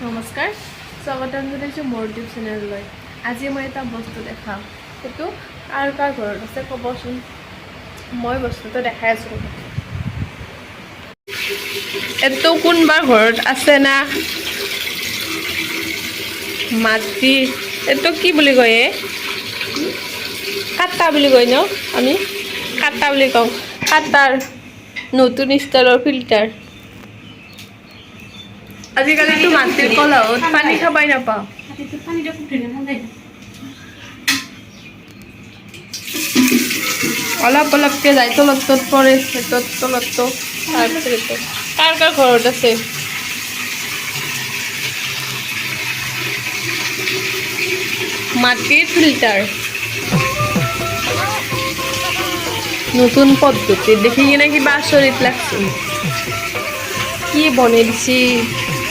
নমস্কাৰ, স্বাগতম জনাইছোঁ মোৰ ইউটিউব চেনেললৈ। আজি মই এটা বস্তু দেখাম, সেইটো কাৰ কাৰ ঘৰত আছে ক'বচোন। মই বস্তুটো দেখাই আছোঁ। এইটো কোনবাৰ ঘৰত আছে না? মাটি এইটো কি বুলি কয়? কাটা বুলি কয় ন? আমি কাটা বুলি কওঁ। কাটাৰ নতুন ষ্টাইলৰ ফিল্টাৰ। আজিকালিতো মাটিৰ কলহত পানী খাবাই নাপাওঁ। অলপ অলপকে যাই তলত পৰে, তলত কাৰ কাৰ ঘৰত আছে? মাটিৰ ফিল্টাৰ নতুন পদ্ধতি দেখি কিনে কিবা আচৰিত লাগছে। কি বনাই দিছি,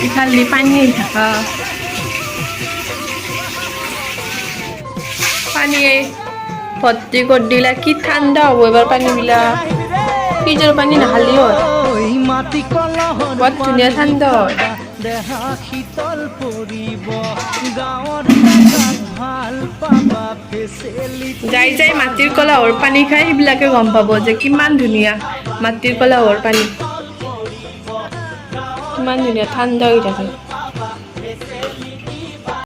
ইফালে পানী আহি থাকা, পানীয়ে ভৰ্তি কৰি দিলা। কি ঠাণ্ডা হ'ব এবাৰ পানীবিলাক, ফ্ৰিজৰ পানী নাখালেও হয়। বৰ ধুনীয়া ঠাণ্ডা হয়। যাই যাই মাটিৰ কলহৰ পানী খাই সেইবিলাকে গম পাব যে কিমান ধুনীয়া মাটিৰ কলহৰ পানী, কিমান ধুনীয়া ঠাণ্ডা হৈ থাকে।